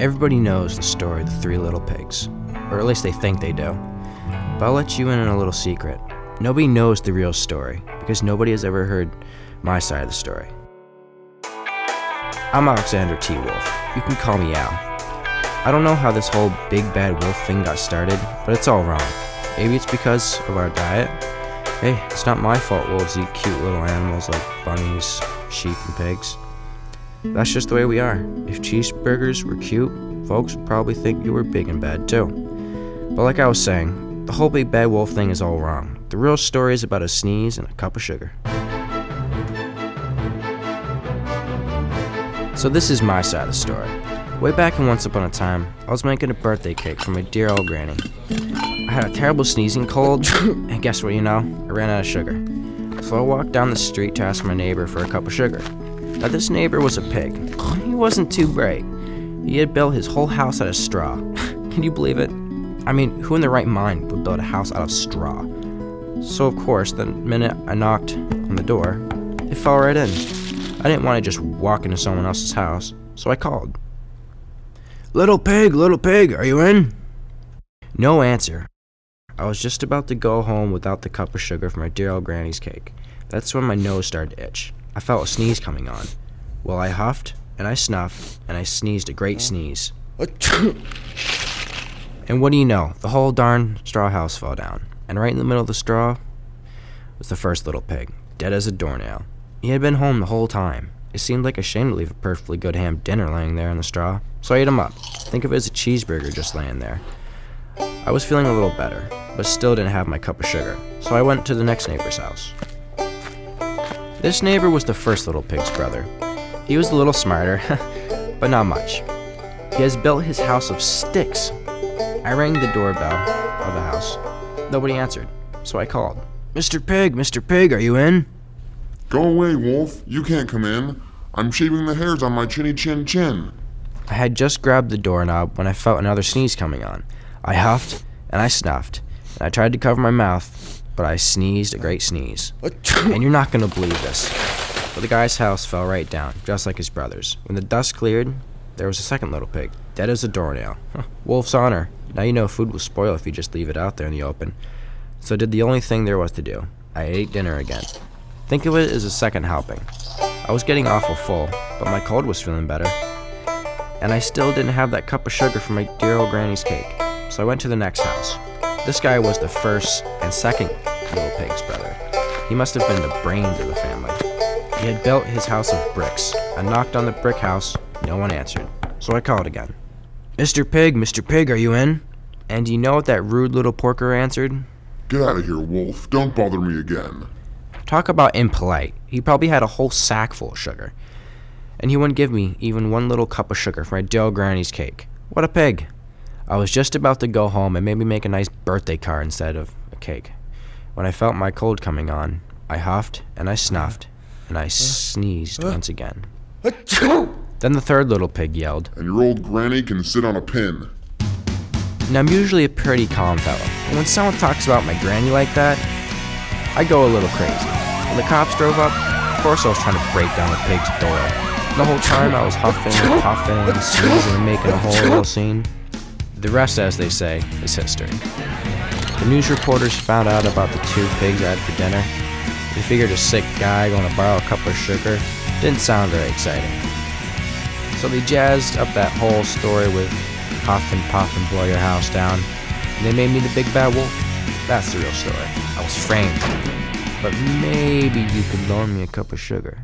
Everybody knows the story of the three little pigs, or at least they think they do. But I'll let you in on a little secret. Nobody knows the real story, because nobody has ever heard my side of the story. I'm Alexander T. Wolf. You can call me Al. I don't know how this whole big bad wolf thing got started, but it's all wrong. Maybe it's because of our diet. Hey, it's not my fault wolves eat cute little animals like bunnies, sheep, and pigs. That's just the way we are. If cheeseburgers were cute, folks would probably think you were big and bad too. But like I was saying, the whole big bad wolf thing is all wrong. The real story is about a sneeze and a cup of sugar. So this is my side of the story. Way back in Once Upon a Time, I was making a birthday cake for my dear old granny. I had a terrible sneezing cold, and guess what, I ran out of sugar. So I walked down the street to ask my neighbor for a cup of sugar. Now this neighbor was a pig. He wasn't too bright. He had built his whole house out of straw. Can you believe it? I mean, who in their right mind would build a house out of straw? So of course, the minute I knocked on the door, it fell right in. I didn't want to just walk into someone else's house, so I called. Little pig, are you in? No answer. I was just about to go home without the cup of sugar for my dear old granny's cake. That's when my nose started to itch. I felt a sneeze coming on. Well, I huffed, and I snuffed, and I sneezed a great sneeze. And what do you know? The whole darn straw house fell down. And right in the middle of the straw was the first little pig, dead as a doornail. He had been home the whole time. It seemed like a shame to leave a perfectly good ham dinner laying there in the straw, so I ate him up. Think of it as a cheeseburger just laying there. I was feeling a little better, but still didn't have my cup of sugar, so I went to the next neighbor's house. This neighbor was the first little pig's brother. He was a little smarter, but not much. He has built his house of sticks. I rang the doorbell of the house. Nobody answered, so I called. Mr. Pig, are you in? Go away, Wolf. You can't come in. I'm shaving the hairs on my chinny chin chin. I had just grabbed the doorknob when I felt another sneeze coming on. I huffed and I snuffed, and I tried to cover my mouth, but I sneezed a great sneeze. And you're not going to believe this, but the guy's house fell right down, just like his brother's. When the dust cleared, there was a second little pig, dead as a doornail. Wolf's honor. Now you know food will spoil if you just leave it out there in the open. So I did the only thing there was to do. I ate dinner again. Think of it as a second helping. I was getting awful full, but my cold was feeling better. And I still didn't have that cup of sugar for my dear old granny's cake. So I went to the next house. This guy was the first and second little pig's brother. He must have been the brains of the family. He had built his house of bricks. I knocked on the brick house. No one answered. So I called again. Mr. Pig, are you in? And do you know what that rude little porker answered? Get out of here, Wolf. Don't bother me again. Talk about impolite. He probably had a whole sack full of sugar. And he wouldn't give me even one little cup of sugar for my dear old granny's cake. What a pig. I was just about to go home and maybe make a nice birthday card instead of a cake. When I felt my cold coming on, I huffed and I snuffed and I sneezed once again. Then the third little pig yelled, And your old granny can sit on a pin. Now I'm usually a pretty calm fellow, but when someone talks about my granny like that, I go a little crazy. When the cops drove up, of course I was trying to break down the pig's door. The whole time I was huffing and puffing and sneezing and making a whole little scene. The rest, as they say, is history. The news reporters found out about the two pigs I had for dinner. They figured a sick guy going to borrow a cup of sugar didn't sound very exciting. So they jazzed up that whole story with huff and puff and blow your house down, and they made me the big bad wolf. That's the real story. I was framed. But maybe you could loan me a cup of sugar.